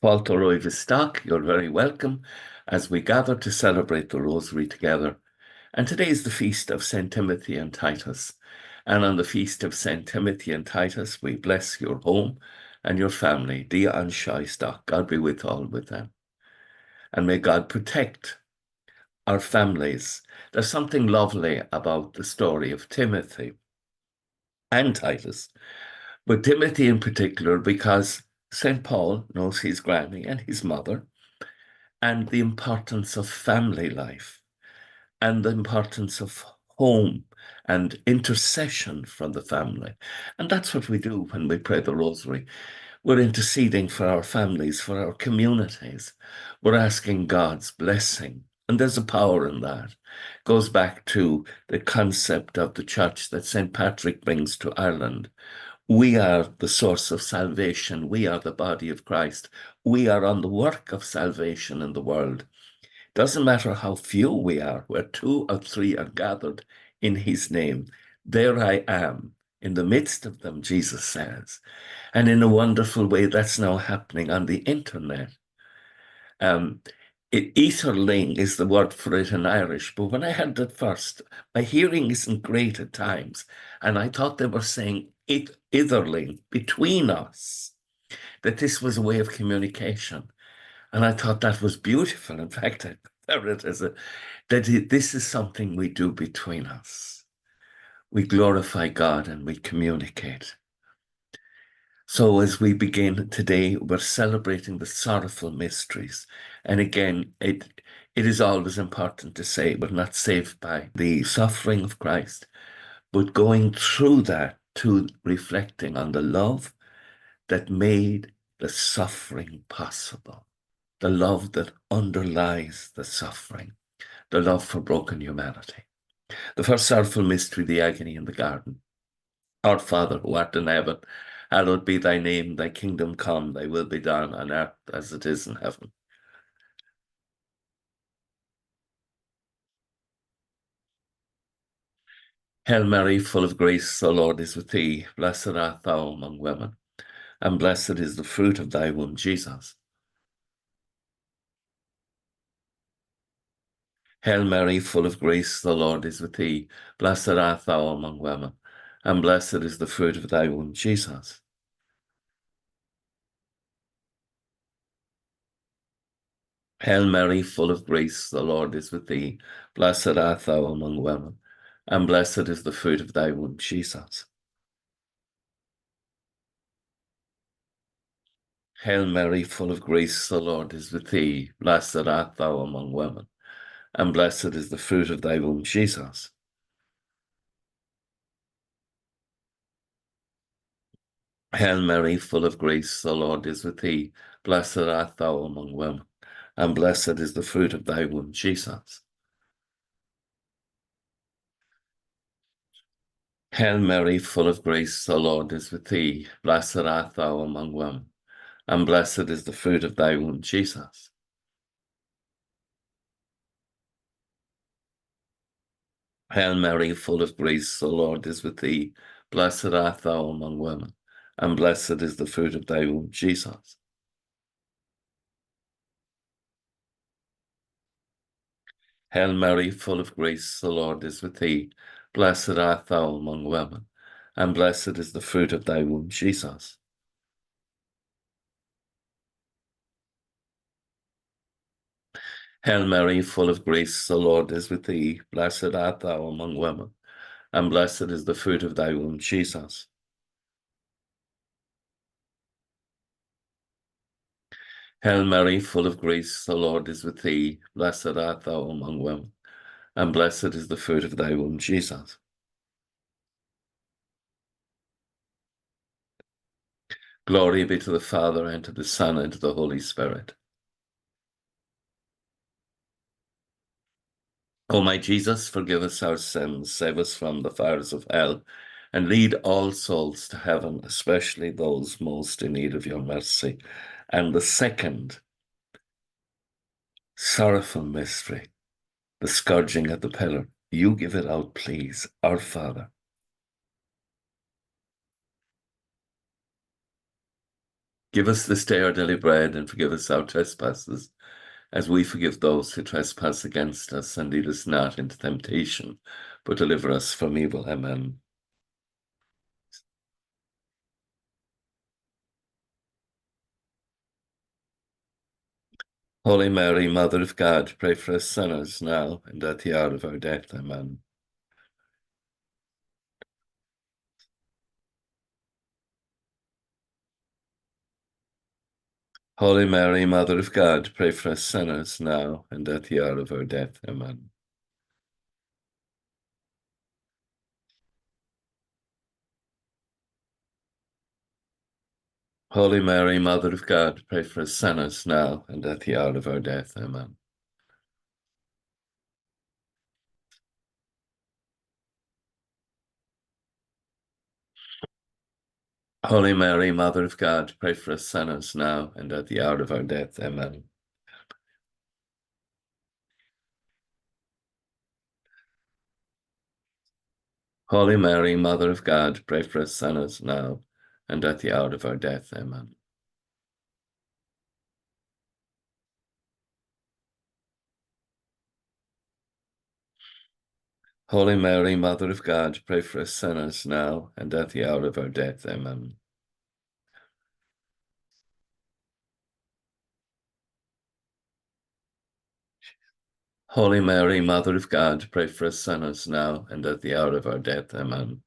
Falter Roiv Stock, you're very welcome as we gather to celebrate the Rosary together. And today is the feast of St. Timothy and Titus. And on the feast of St. Timothy and Titus, we bless your home and your family, Dia and Shai Stock. God be with all with them. And may God protect our families. There's something lovely about the story of Timothy and Titus, but Timothy in particular, because St. Paul knows his granny and his mother, and the importance of family life, and the importance of home and intercession from the family. And that's what we do when we pray the Rosary. We're interceding for our families, for our communities. We're asking God's blessing. And there's a power in that. It goes back to the concept of the church that St. Patrick brings to Ireland. We are the source of salvation. We are the body of Christ. We are on the work of salvation in the world. Doesn't matter how few we are, where 2 or 3 are gathered in his name. There I am in the midst of them, Jesus says. And in a wonderful way, that's now happening on the internet. Etherling is the word for it in Irish, but when I heard it first, my hearing isn't great at times, and I thought they were saying etherling, between us, that this was a way of communication. And I thought that was beautiful. In fact, there it is, this is something we do between us. We glorify God and we communicate. So as we begin today, we're celebrating the sorrowful mysteries. And again, it is always important to say we're not saved by the suffering of Christ, but going through that to reflecting on the love that made the suffering possible, the love that underlies the suffering, the love for broken humanity. The first sorrowful mystery, the agony in the garden. Our Father, who art in heaven, hallowed be thy name, thy kingdom come, thy will be done on earth as it is in heaven. Hail Mary, full of grace, the Lord is with thee. Blessed art thou among women, and blessed is the fruit of thy womb, Jesus. Hail Mary, full of grace, the Lord is with thee. Blessed art thou among women, and blessed is the fruit of thy womb, Jesus. Hail Mary, full of grace, the Lord is with thee. Blessed art thou among women, and blessed is the fruit of thy womb, Jesus. Hail Mary, full of grace, the Lord is with thee. Blessed art thou among women, and blessed is the fruit of thy womb, Jesus. Hail Mary, full of grace, the Lord is with thee. Blessed art thou among women, and blessed is the fruit of thy womb, Jesus. Hail Mary, full of grace, the Lord is with thee. Blessed art thou among women, and blessed is the fruit of thy womb, Jesus. Hail Mary, full of grace, the Lord is with thee. Blessed art thou among women, and blessed is the fruit of thy womb, Jesus. Hail Mary, full of grace, the Lord is with thee. Blessed art thou among women, and blessed is the fruit of thy womb, Jesus. Hail Mary, full of grace, the Lord is with thee. Blessed art thou among women, and blessed is the fruit of thy womb, Jesus. Hail Mary, full of grace, the Lord is with thee. Blessed art thou among women, and blessed is the fruit of thy womb, Jesus. Glory be to the Father, and to the Son, and to the Holy Spirit. O my Jesus, forgive us our sins, save us from the fires of hell, and lead all souls to heaven, especially those most in need of your mercy. And the second sorrowful mystery, the scourging at the pillar. You give it out, please, our Father. Give us this day our daily bread, and forgive us our trespasses, as we forgive those who trespass against us. And lead us not into temptation, but deliver us from evil. Amen. Holy Mary, Mother of God, pray for us sinners now and at the hour of our death. Amen. Holy Mary, Mother of God, pray for us sinners now and at the hour of our death. Amen. Holy Mary, Mother of God, pray for us sinners now and at the hour of our death. Amen. Holy Mary, Mother of God, pray for us sinners now and at the hour of our death. Amen. Holy Mary, Mother of God, pray for us sinners now and at the hour of our death. Amen. Holy Mary, Mother of God, pray for us sinners now and at the hour of our death. Amen. Holy Mary, Mother of God, pray for us sinners now and at the hour of our death. Amen.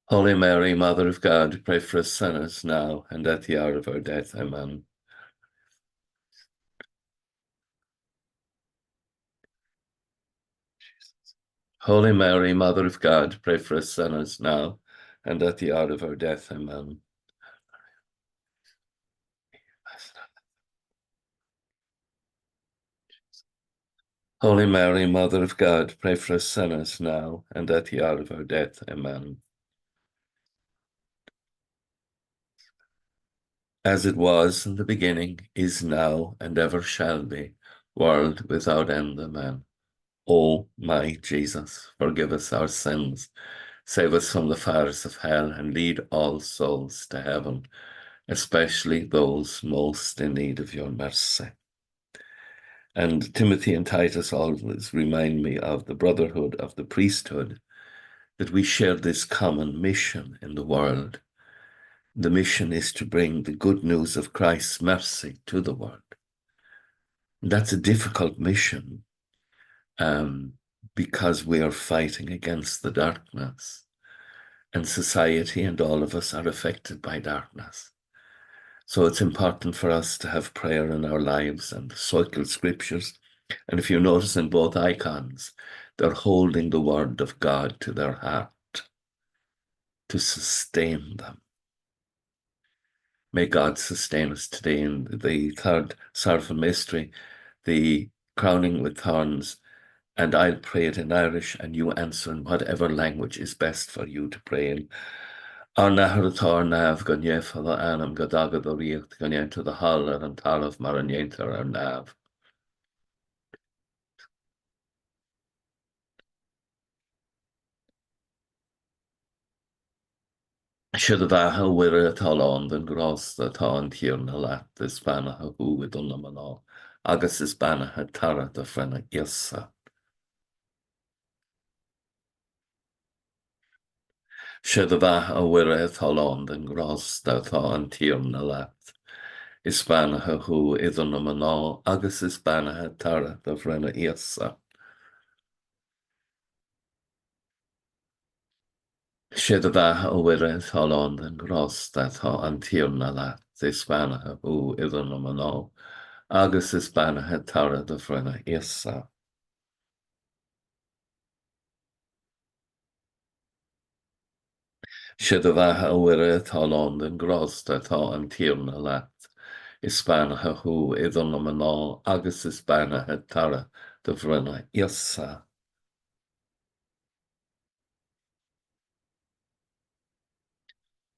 Holy Mary, Mother of God, pray for us sinners now and at the hour of our death. Amen. Holy Mary, Mother of God, pray for us sinners now and at the hour of our death. Amen. Holy Mary, Mother of God, pray for us sinners now and at the hour of our death. Amen. As it was in the beginning, is now, and ever shall be, world without end. Amen. O my Jesus, forgive us our sins, save us from the fires of hell, and lead all souls to heaven, especially those most in need of your mercy. And Timothy and Titus always remind me of the brotherhood of the priesthood, that we share this common mission in the world. The mission is to bring the good news of Christ's mercy to the world. That's a difficult mission because we are fighting against the darkness, and society and all of us are affected by darkness. So it's important for us to have prayer in our lives and cycle scriptures. And if you notice in both icons, they're holding the word of God to their heart to sustain them. May God sustain us today in the third sorrowful mystery, the crowning with thorns. And I'll pray it in Irish, and you answer in whatever language is best for you to pray in. Ar nahar atá nav go nnéfala anam go dagad ó riacht go nnéanta the hall ar an talamh mar an nnéantar ar nav. Siad a bheatha uire atá lán den grás atá an tír na leat is banatha huaid an am aná, agus is banatha tara de frena iasa. Siad a bheatha uire atá lán den grás atá an tír na leat is banatha huaid an am aná, agus is banatha tara de frena iasa. Siad a bheatha uire atá lán den grás atá an tír na leat is banatha huaid an am aná, agus is banatha tara de frena iasa. Siad a bheatha uire atá lán den grás atá an tír na leat is banatha huaid an am aná, agus is banatha tara de frena iasa.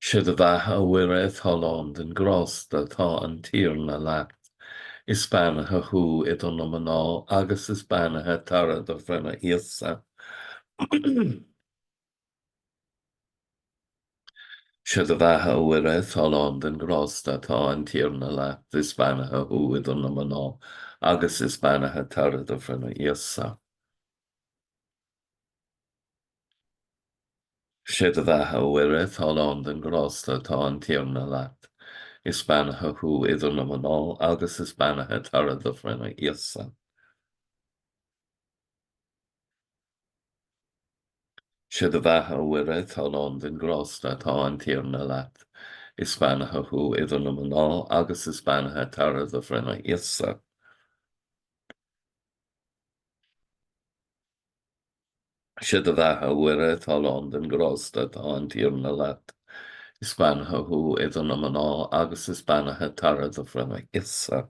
Siad a bheatha uire atá lán den grás atá an tír na leat is banatha huaid an am aná, agus is banatha tara de frena iasa. Siad a bheithe uire talán den grásta tá an tíorna le is banathe uidir na maná, agus is banathe tarad a bhrna íosa. Siad a bheithe uire talán den grásta tá an tíorna leat. Is banathe thu idir na maná, agus is banathe tarad a bhrna íosa. Siad a bheithe uire talán den grásta tá an tíorna leat. Is banathe thu idir na maná, agus is banathe tarad a bhrna íosa. Siad a bheithe uire talán den grásta tá an tíorna leat. Is banathe thu idir na maná, agus is banathe tarad a bhrna íosa.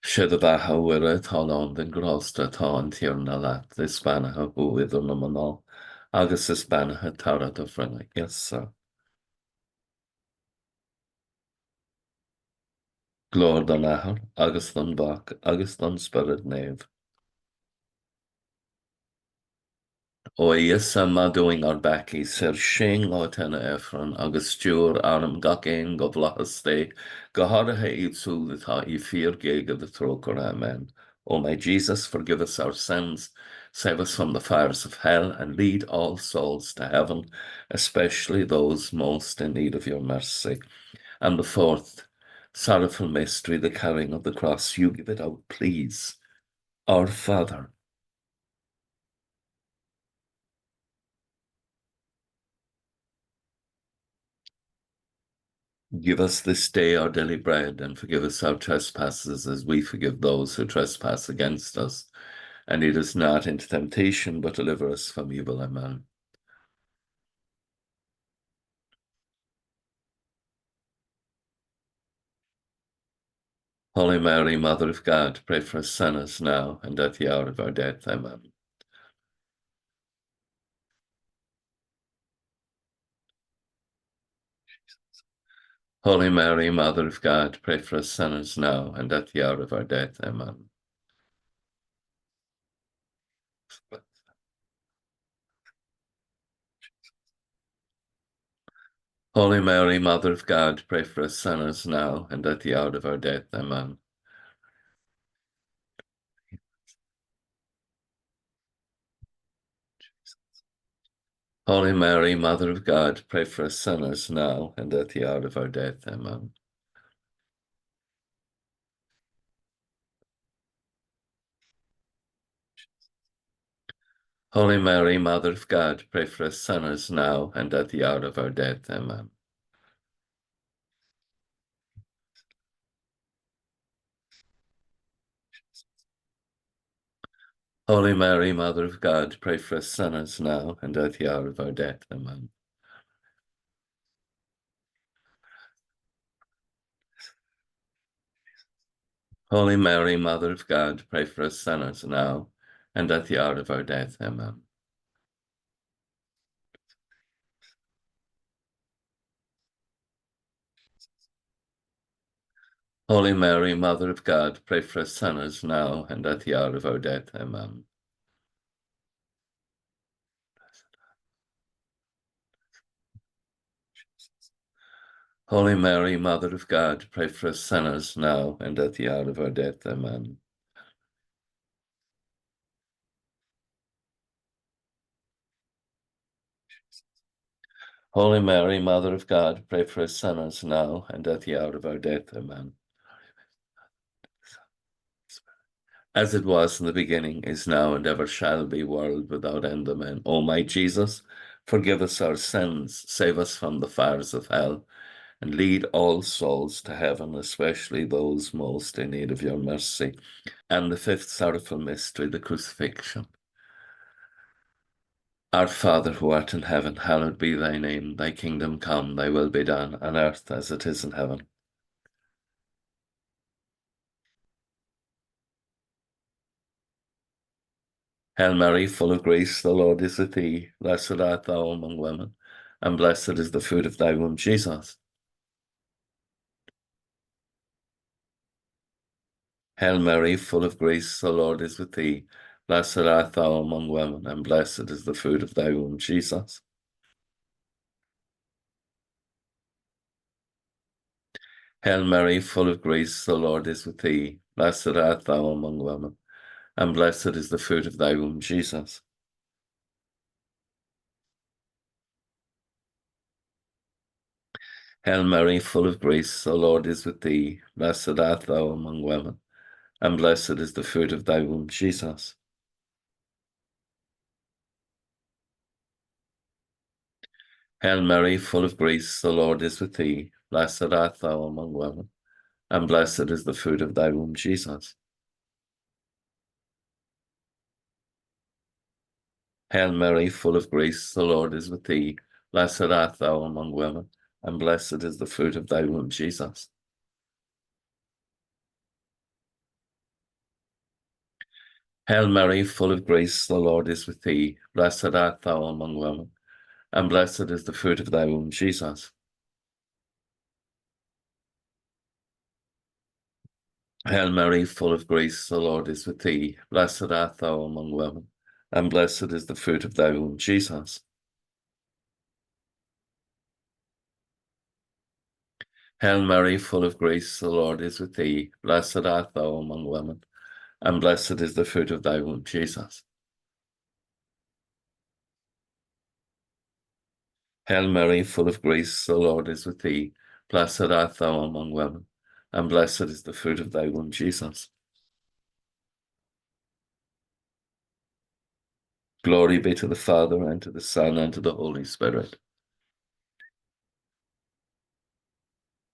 Siad a bheithe uire talán den grásta tá an tíorna leat. Is banathe thu idir na maná, agus is banathe tarad a bhrna íosa. Glór don Athair, agus don Bach, agus don Spirit Neve. Ó íosa má doing ar Becky, sir sin átainna Ephron, agus stúr arm gach éin go bhlachas dé, go háirithe iad súlatá I 4 giga the troker, amen. O my Jesus, forgive us our sins, save us from the fires of hell, and lead all souls to heaven, especially those most in need of your mercy. And the fourth sorrowful mystery, the carrying of the cross. You give it out, please. Our Father, give us this day our daily bread, and forgive us our trespasses as we forgive those who trespass against us. And lead us not into temptation, but deliver us from evil. Amen. Holy Mary, Mother of God, pray for us sinners now and at the hour of our death. Amen. Holy Mary, Mother of God, pray for us sinners now and at the hour of our death. Amen. Holy Mary, Mother of God, pray for us sinners now and at the hour of our death. Amen. Holy Mary, Mother of God, pray for us sinners now and at the hour of our death. Amen. Holy Mary, Mother of God, pray for us sinners now and at the hour of our death. Amen. Holy Mary, Mother of God, pray for us sinners now and at the hour of our death. Amen. Holy Mary, Mother of God, pray for us sinners now and at the hour of our death. Amen. Holy Mary, Mother of God, pray for us sinners now and at the hour of our death. Amen. Holy Mary, Mother of God, pray for us sinners now and at the hour of our death. Amen. Holy Mary, Mother of God, pray for us sinners now and at the hour of our death. Amen. As it was in the beginning, is now, and ever shall be, world without end. Amen. O my Jesus, forgive us our sins, save us from the fires of hell, and lead all souls to heaven, especially those most in need of your mercy. And the fifth sorrowful mystery, the crucifixion. Our Father, who art in heaven, hallowed be thy name. Thy kingdom come, thy will be done, on earth as it is in heaven. Hail Mary, full of grace, the Lord is with thee. Blessed art thou among women, and blessed is the fruit of thy womb, Jesus. Hail Mary, full of grace, the Lord is with thee. Blessed art thou among women, and blessed is the fruit of thy womb, Jesus. Hail Mary, full of grace, the Lord is with thee. Blessed art thou among women, and blessed is the fruit of thy womb, Jesus. Hail Mary, full of grace, the Lord is with thee. Blessed art thou among women, and blessed is the fruit of thy womb, Jesus. Hail Mary, full of grace, the Lord is with thee. Blessed art thou among women, and blessed is the fruit of thy womb, Jesus. Hail Mary, full of grace, the Lord is with thee. Blessed art thou among women, and blessed is the fruit of thy womb, Jesus. Hail Mary, full of grace, the Lord is with thee. Blessed art thou among women, and blessed is the fruit of thy womb, Jesus. Hail Mary, full of grace, the Lord is with thee. Blessed art thou among women, and blessed is the fruit of thy womb, Jesus. Hail Mary, full of grace, the Lord is with thee. Blessed art thou among women, and blessed is the fruit of thy womb, Jesus. Hail Mary, full of grace, the Lord is with thee. Blessed art thou among women, and blessed is the fruit of thy womb, Jesus. Glory be to the Father, and to the Son, and to the Holy Spirit.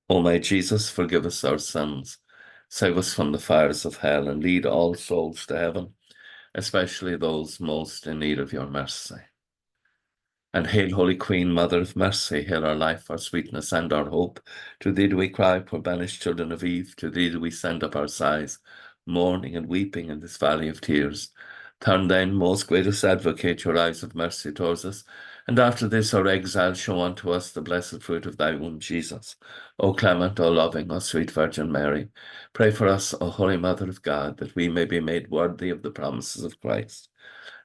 O my Jesus, forgive us our sins, save us from the fires of hell, and lead all souls to heaven, especially those most in need of your mercy. And hail, Holy Queen, Mother of Mercy, hail our life, our sweetness, and our hope. To thee do we cry, poor banished children of Eve. To thee do we send up our sighs, mourning and weeping in this valley of tears. Turn then, most gracious Advocate, your eyes of mercy towards us, and after this our exile show unto us the blessed fruit of thy womb, Jesus. O clement, O loving, O sweet Virgin Mary, pray for us, O Holy Mother of God, that we may be made worthy of the promises of Christ.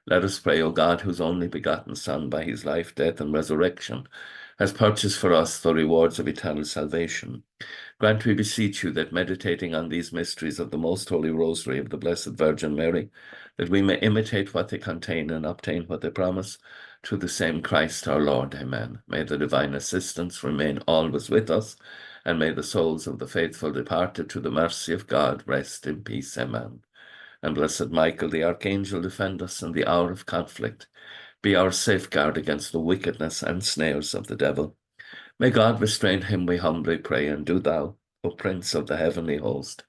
Let us pray, O God, whose only begotten Son, by his life, death, and resurrection, has purchased for us the rewards of eternal salvation. Grant, we beseech you, that meditating on these mysteries of the most holy Rosary of the Blessed Virgin Mary, that we may imitate what they contain and obtain what they promise, through the same Christ our Lord. Amen. May the divine assistance remain always with us, and may the souls of the faithful departed to the mercy of God rest in peace. Amen. And blessed Michael, the Archangel, defend us in the hour of conflict. Be our safeguard against the wickedness and snares of the devil. May God restrain him, we humbly pray, and do thou, O Prince of the heavenly host,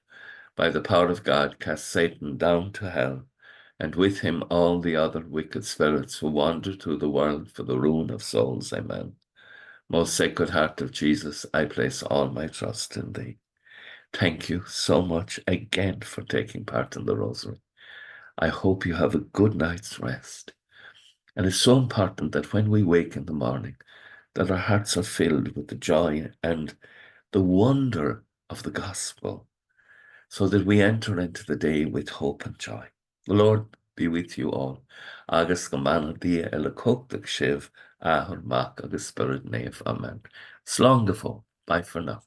by the power of God, cast Satan down to hell, and with him all the other wicked spirits who wander through the world for the ruin of souls. Amen. Most Sacred Heart of Jesus, I place all my trust in thee. Thank you so much again for taking part in the Rosary. I hope you have a good night's rest. And it's so important that when we wake in the morning, that our hearts are filled with the joy and the wonder of the gospel, so that we enter into the day with hope and joy. The Lord be with you all. Agus go manna dia ele cóchtach sibh, ahar mac agus spirit nave. Amen. Slán go fóg. Bye for now.